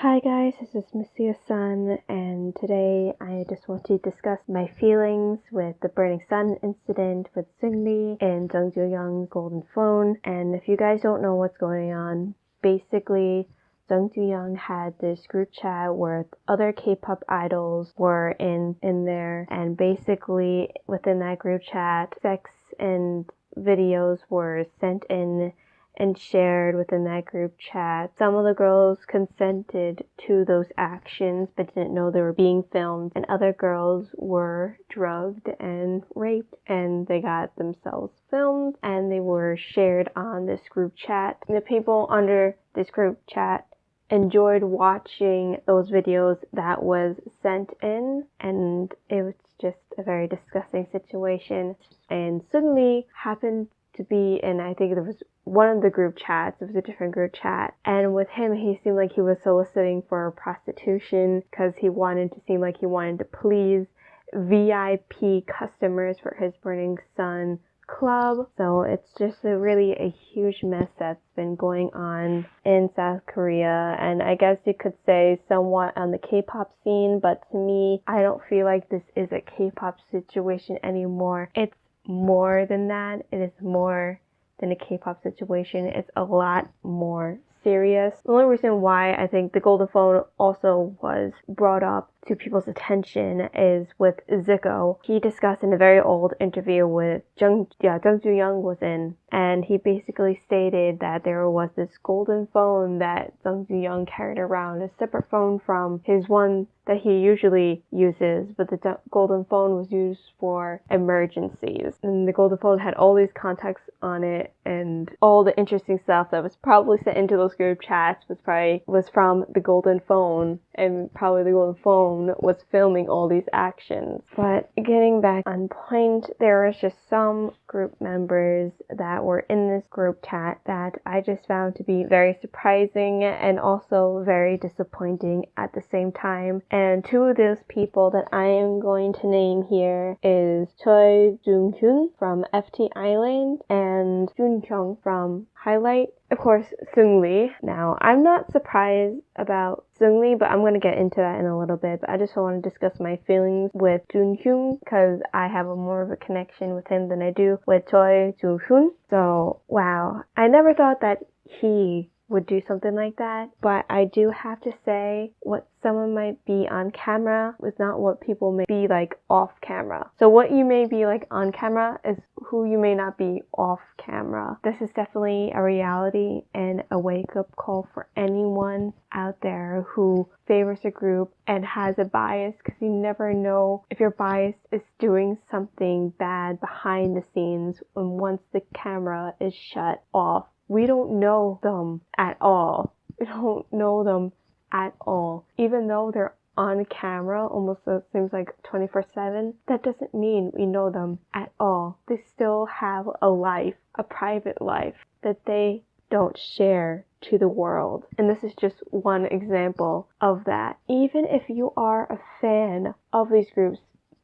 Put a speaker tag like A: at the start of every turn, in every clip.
A: Hi guys, this is Messiah Sun, and today I just want to discuss my feelings with the burning sun incident with Seungri and Jung Joon's golden phone. And if you guys don't know what's going on, basically Jung Joon had this group chat where other K-pop idols were in there, and basically within that group chat, sex and videos were sent in and shared within that group chat. Some of the girls consented to those actions but didn't know they were being filmed, and other girls were drugged and raped, and they got themselves filmed and they were shared on this group chat. The people under this group chat enjoyed watching those videos that was sent in, and it was just a very disgusting situation. And Seungri happened to be in, I think there was one of the group chats, it was a different group chat, and with him he seemed like he was soliciting for prostitution because he wanted to seem like he wanted to please VIP customers for his Burning Sun club. So it's just really a huge mess that's been going on in South Korea, and I guess you could say somewhat on the K-pop scene, but to me, I don't feel like this is a K-pop situation anymore. It's more than that. It is more than a K-pop situation. It's a lot more serious. The only reason why I think the golden phone also was brought up to people's attention is with Zico. He discussed in a very old interview with Junhyung was in, and he basically stated that there was this golden phone that Junhyung carried around, a separate phone from his one that he usually uses, but the golden phone was used for emergencies. And the golden phone had all these contacts on it, and all the interesting stuff that was probably sent into those group chats was from the golden phone, and probably the golden phone was filming all these actions. But getting back on point, there was just some group members that were in this group chat that I just found to be very surprising and also very disappointing at the same time. And two of those people that I am going to name here is Junhyung from FT Island and Junhyung from Highlight. Of course, Seungri. Now, I'm not surprised about Seungri, but I'm going to get into that in a little bit. But I just want to discuss my feelings with Junhyung because I have more of a connection with him than I do with Choi Joo-hyun. So, wow. I never thought that he would do something like that, but I do have to say what someone might be on camera is not what people may be like off camera. So what you may be like on camera is who you may not be off camera. This is definitely a reality and a wake-up call for anyone out there who favors a group and has a bias, because you never know if your bias is doing something bad behind the scenes and once the camera is shut off. We don't know them at all. We don't know them at all. Even though they're on camera, almost it seems like 24/7, that doesn't mean we know them at all. They still have a life, a private life that they don't share to the world. And this is just one example of that. Even if you are a fan of these groups,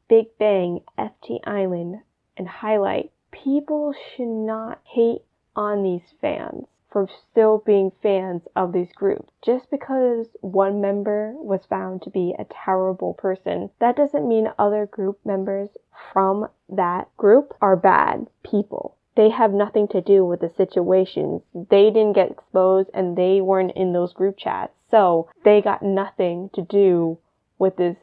A: Big Bang, FT Island, and Highlight, people should not hate on these fans for still being fans of these groups. Just because one member was found to be a terrible person, that doesn't mean other group members from that group are bad people. They have nothing to do with the situation. They didn't get exposed and they weren't in those group chats. So they got nothing to do with this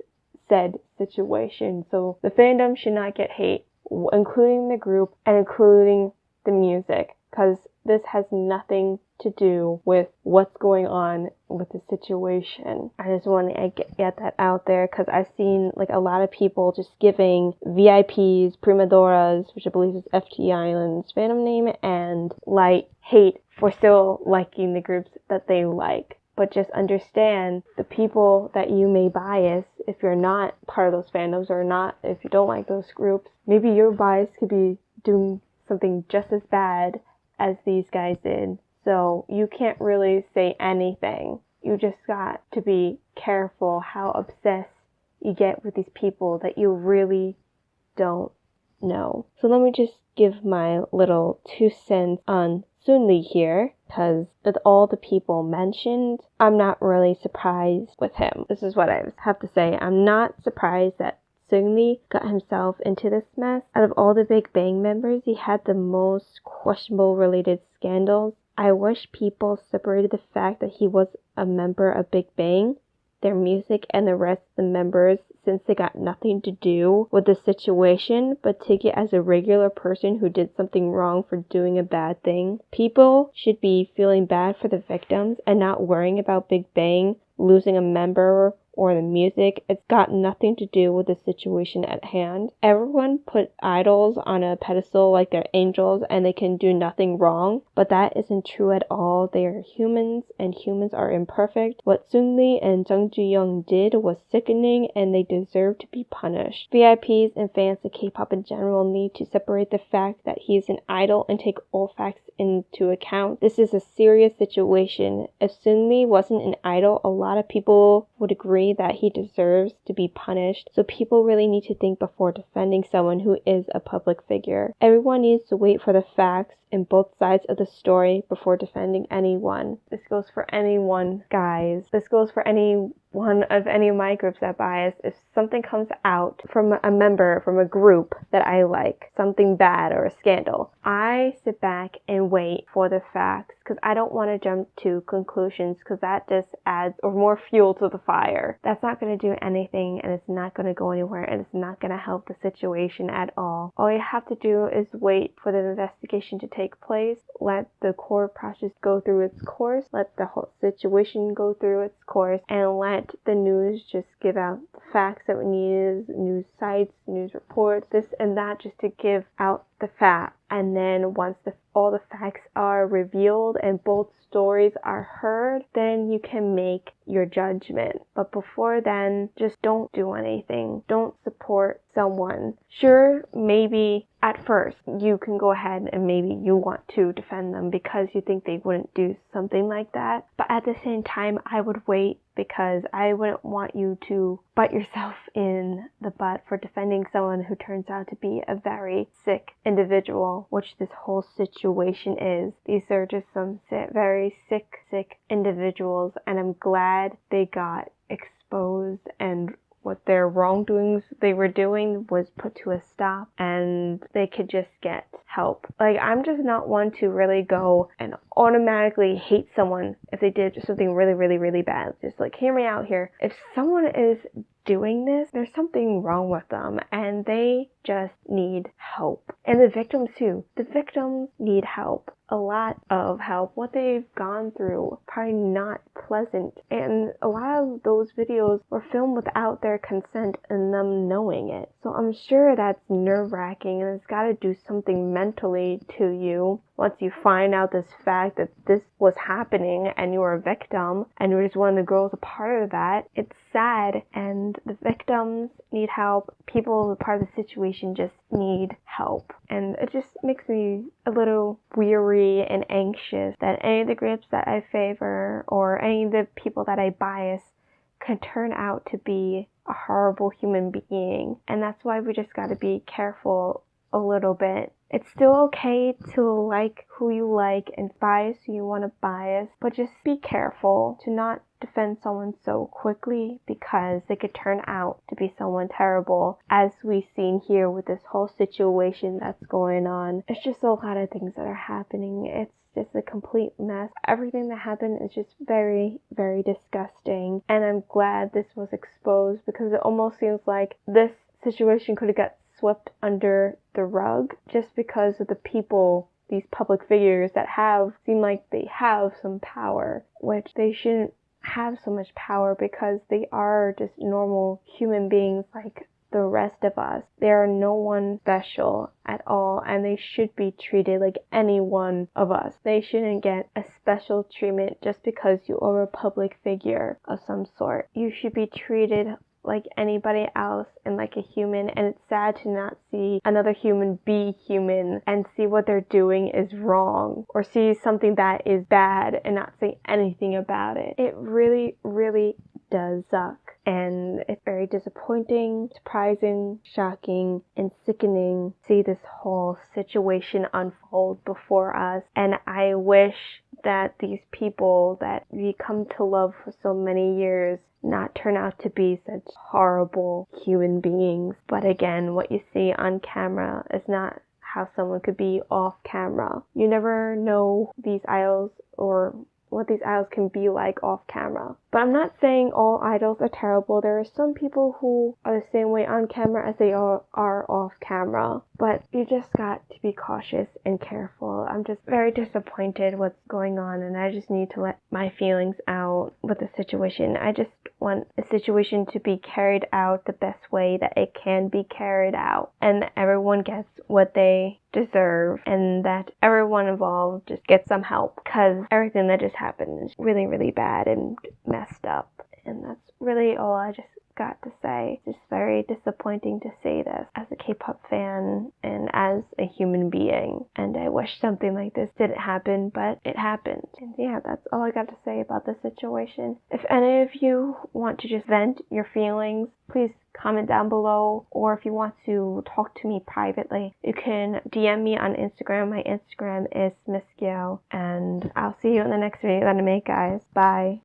A: said situation. So the fandom should not get hate, including the group and including the music, because this has nothing to do with what's going on with the situation. I just want to get that out there because I've seen like a lot of people just giving VIPs, Primadoras, which I believe is FT Island's fandom name, and light hate for still liking the groups that they like. But just understand the people that you may bias if you're not part of those fandoms or not, if you don't like those groups, maybe your bias could be doing something just as bad as these guys did. So you can't really say anything. You just got to be careful how obsessed you get with these people that you really don't know. So let me just give my little 2 cents on Seungri here, because with all the people mentioned, I'm not really surprised with him. This is what I have to say. I'm not surprised that Seungri got himself into this mess. Out of all the Big Bang members, he had the most questionable related scandals. I wish people separated the fact that he was a member of Big Bang, their music, and the rest of the members, since they got nothing to do with the situation, but take it as a regular person who did something wrong for doing a bad thing. People should be feeling bad for the victims and not worrying about Big Bang losing a member or the music. It's got nothing to do with the situation at hand. Everyone put idols on a pedestal like they're angels and they can do nothing wrong, but that isn't true at all. They are humans and humans are imperfect. What Seungri and Junhyung did was sickening and they deserve to be punished. VIPs and fans of K-pop in general need to separate the fact that he is an idol and take all facts into account. This is a serious situation. If Seungri wasn't an idol, a lot of people would agree that he deserves to be punished, so people really need to think before defending someone who is a public figure. Everyone needs to wait for the facts in both sides of the story before defending anyone. This goes for anyone, guys. This goes for any one of any of my groups that bias. If something comes out from a member from a group that I like, something bad or a scandal, I sit back and wait for the facts because I don't want to jump to conclusions because that just adds or more fuel to the fire. That's not going to do anything and it's not going to go anywhere and it's not going to help the situation at all. All you have to do is wait for the investigation to take place, let the court process go through its course, let the whole situation go through its course, and let the news just give out the facts that we need, news sites, news reports, this and that, just to give out the facts. And then once all the facts are revealed and both stories are heard, then you can make your judgment. But before then, just don't do anything. Don't support someone. Sure, maybe at first you can go ahead and maybe you want to defend them because you think they wouldn't do something like that. But at the same time, I would wait because I wouldn't want you to bite yourself in the butt for defending someone who turns out to be a very sick individual, which this whole situation is. These are just some very sick individuals, and I'm glad they got exposed and what their wrongdoings they were doing was put to a stop and they could just get help. Like, I'm just not one to really go and automatically hate someone if they did something really bad. Just like, hear me out here. If someone is doing this, there's something wrong with them and they just need help. And the victims too. The victims need help. A lot of help. What they've gone through, probably not pleasant. And a lot of those videos were filmed without their consent and them knowing it. So I'm sure that's nerve-wracking and it's got to do something mentally to you once you find out this fact that this was happening and you were a victim and you were just one of the girls a part of that. It's sad and the victims need help. People who are part of the situation just need help. And it just makes me a little weary and anxious that any of the groups that I favor or any of the people that I bias can turn out to be a horrible human being. And that's why we just got to be careful a little bit. It's still okay to like who you like and bias who you want to bias, but just be careful to not defend someone so quickly because they could turn out to be someone terrible, as we've seen here with this whole situation that's going on. It's just a lot of things that are happening. It's just a complete mess. Everything that happened is just very disgusting, and I'm glad this was exposed because it almost seems like this situation could have got swept under the rug just because of the people, these public figures that seem like they have some power, which they shouldn't have so much power because they are just normal human beings like the rest of us. They are no one special at all, and they should be treated like any one of us. They shouldn't get a special treatment just because you are a public figure of some sort. You should be treated like anybody else and like a human, and it's sad to not see another human be human and see what they're doing is wrong or see something that is bad and not say anything about it. It really does suck. And it's very disappointing, surprising, shocking, and sickening to see this whole situation unfold before us. And I wish that these people that we come to love for so many years not turn out to be such horrible human beings. But again, what you see on camera is not how someone could be off camera. You never know these idols or what these idols can be like off camera. But I'm not saying all idols are terrible. There are some people who are the same way on camera as they are off camera. But you just got to be cautious and careful. I'm just very disappointed what's going on, and I just need to let my feelings out with the situation. I just want a situation to be carried out the best way that it can be carried out, and that everyone gets what they deserve, and that everyone involved just gets some help, because everything that just happened is really, really bad and messed up. And that's really all I just got to say. It's just very disappointing to see this as a K-pop fan and as a human being. And I wish something like this didn't happen, but it happened. And yeah, that's all I got to say about the situation. If any of you want to just vent your feelings, please comment down below. Or if you want to talk to me privately, you can DM me on Instagram. My Instagram is Miss Gyo. And I'll see you in the next video that I make, guys. Bye.